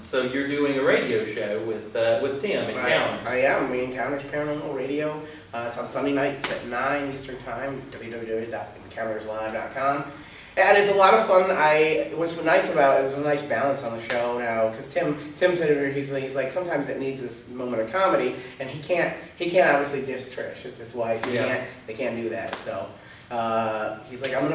So you're doing a radio show with Tim, Encounters. I am. We Encounters Paranormal Radio. It's on Sunday nights at 9 Eastern Time, www.encounterslive.com. And it's a lot of fun. What's nice about it is a nice balance on the show now, because Tim said he's like sometimes it needs this moment of comedy, and he can't obviously diss Trish. It's his wife. They can't do that. So he's like, I'm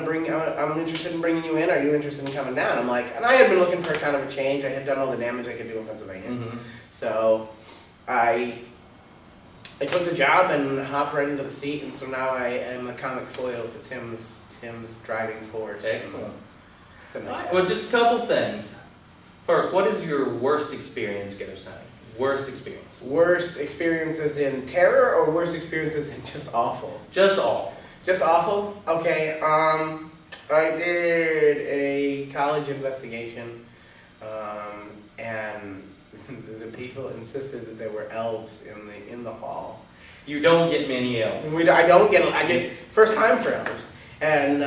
interested in bringing you in. Are you interested in coming down? I'm like, and I had been looking for kind of a change. I had done all the damage I could do in Pennsylvania, so I took the job and hopped right into the seat, and so now I am the comic foil to Tim's driving force. Excellent. Nice well, just a couple things. First, what is your worst experience ghost hunting? Worst experience. Worst experiences in terror, or worst experiences in just awful? Just awful. Just awful? Okay. I did a college investigation, and the people insisted that there were elves in the hall. You don't get many elves. I did first time for elves. And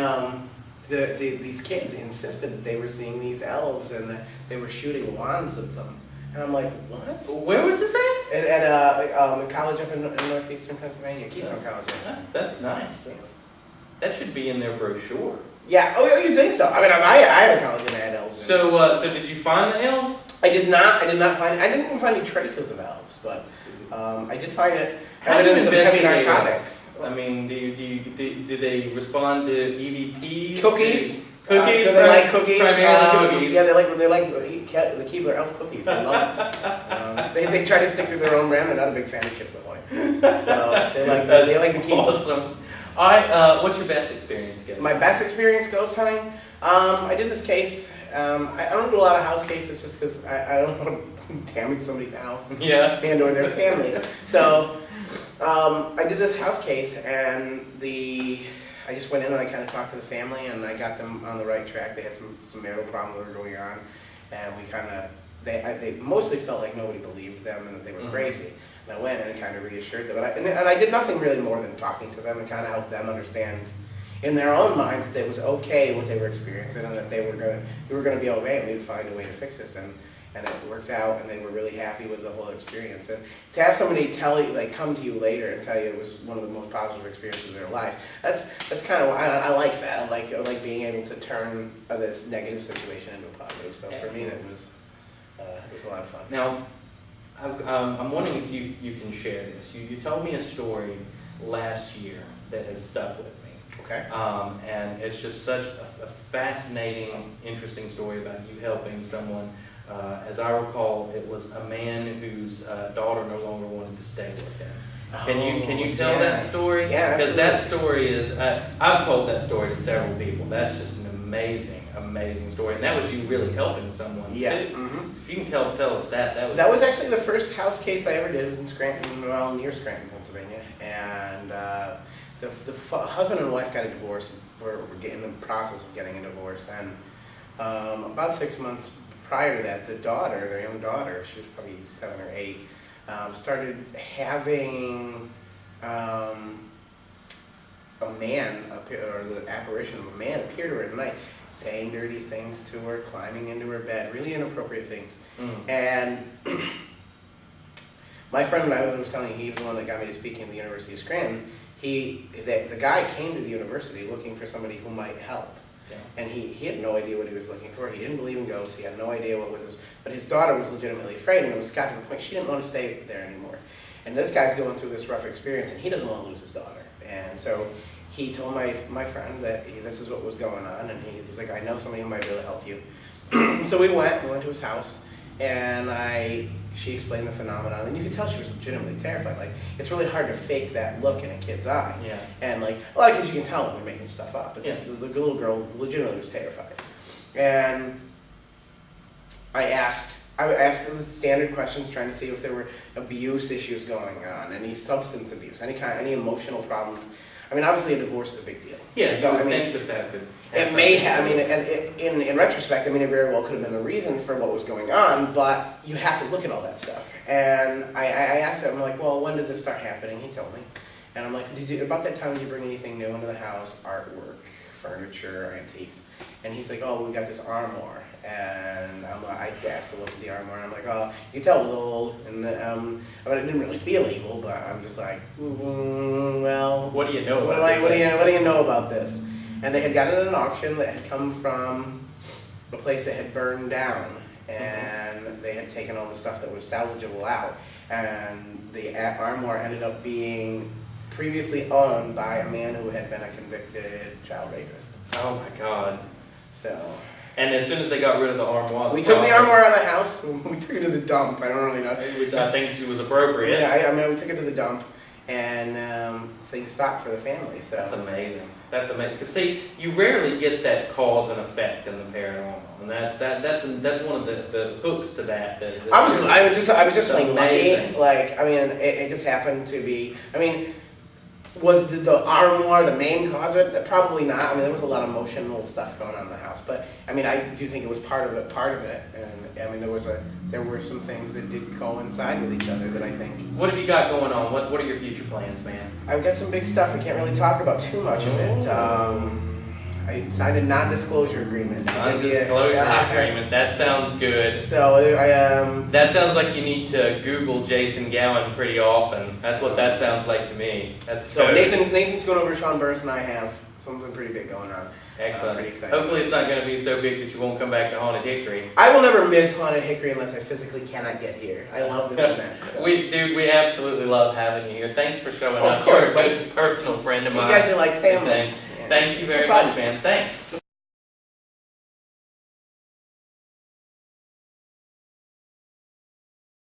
these kids insisted that they were seeing these elves and that they were shooting wands at them. And I'm like, what? Where was this at? At a college up in northeastern Pennsylvania, Keystone College. That's nice. That should be in their brochure. Yeah. Oh, you think so? I mean, I had a college and I had elves. So did you find the elves? I did not find it. I didn't even find any traces of elves, but I did find evidence of heavy narcotics. I mean, do they respond to EVPs? Cookies. Cookies. Do they like cookies? Primarily cookies. Yeah, they like the Keebler elf cookies. They love them. They try to stick to their own brand. They're not a big fan of Chips Ahoy, so they like the Keebler. Awesome. All right. What's your best experience ghost? My best experience ghost hunting. I did this case. I don't do a lot of house cases just because I don't want to damage somebody's house. Yeah. And or their family. So. I did this house case, and I just went in and I kind of talked to the family, and I got them on the right track. They had some marital problems that were going on, and they mostly felt like nobody believed them and that they were crazy. And I went and kind of reassured them, and I did nothing really more than talking to them and kind of help them understand in their own minds that it was okay what they were experiencing, and that we were going to be okay, and we'd find a way to fix this. And it worked out, and they were really happy with the whole experience. And to have somebody tell you, like, come to you later and tell you it was one of the most positive experiences of their life, that's kind of I like that. I like being able to turn this negative situation into a positive. So for me, it was a lot of fun. Now, I'm wondering if you can share this. You told me a story last year that has stuck with me. Okay. And it's just such a fascinating, interesting story about you helping someone. As I recall, it was a man whose daughter no longer wanted to stay with him. Can you tell that story? Yeah, because that story is I've told that story to several people. That's just an amazing story, and that was you really helping someone too. Mm-hmm. So if you can tell us that that was actually the first house case I ever did. It was in Scranton, well, near Scranton, Pennsylvania, and the husband and wife got a divorce. We're in the process of getting a divorce, and about 6 months prior to that, their young daughter, she was probably 7 or 8, started having a man appear, or the apparition of a man appear to her at night, saying dirty things to her, climbing into her bed, really inappropriate things. And my friend that I was telling you, he was the one that got me to speaking at the University of Scranton. The guy came to the university looking for somebody who might help. Yeah. And he had no idea what he was looking for. He didn't believe in ghosts. He had no idea what was this. But his daughter was legitimately afraid, and it was got to the point she didn't want to stay there anymore. And this guy's going through this rough experience, and he doesn't want to lose his daughter. And so he told my friend that this is what was going on, and he's like, I know somebody who might really help you. So we went to his house, and she explained the phenomenon, and you could tell she was legitimately terrified. Like, it's really hard to fake that look in a kid's eye. Yeah. And like a lot of kids, you can tell when they're making stuff up, but the little girl legitimately was terrified. And I asked them the standard questions, trying to see if there were abuse issues going on, any substance abuse, any emotional problems. I mean, obviously a divorce is a big deal. Yeah, so I mean, that could. It may have. I mean, in retrospect, I mean, it very well could have been the reason for what was going on. But you have to look at all that stuff. And I asked him, I'm like, well, when did this start happening? He told me, and I'm like, about that time did you bring anything new into the house? Artwork, furniture, antiques? And he's like, oh, we got this armoire. and I asked to look at the armoire, and I'm like, oh, you can tell it was old, and I mean, I didn't really feel evil, but I'm just like, well, what do you know about this? What do you know about this? And they had gotten it at an auction that had come from a place that had burned down, and they had taken all the stuff that was salvageable out, and the armoire ended up being previously owned by a man who had been a convicted child rapist. Oh my God. So. And as soon as they got rid of the armoire, we took the armoire out of the house. We took it to the dump. I don't really know. Which I think was appropriate. Yeah, I mean, we took it to the dump, and things stopped for the family. So that's amazing. That's amazing. Because see, you rarely get that cause and effect in the paranormal, and that's one of the hooks to that. I was just like amazing. lucky. Like, I mean, it just happened to be. I mean, was the armoire the main cause of it? Probably not. I mean, there was a lot of emotional stuff going on in the house, but I mean, I do think it was part of it. And I mean, there were some things that did coincide with each other that I think. What have you got going on? What are your future plans, man? I've got some big stuff. I can't really talk about too much of it. I signed a non-disclosure agreement. Non-disclosure agreement. That sounds good. So that sounds like you need to Google Jason Gowin pretty often. That's what that sounds like to me. So Nathan's going over to Sean Burris, and I have something pretty big going on. Excellent. Pretty excited. Hopefully it's not going to be so big that you won't come back to Haunted Hickory. I will never miss Haunted Hickory unless I physically cannot get here. I love this event. So. We absolutely love having you here. Thanks for showing up. Of course, You're a good personal friend of mine. You guys are like family. Thank you very much, man. Thanks.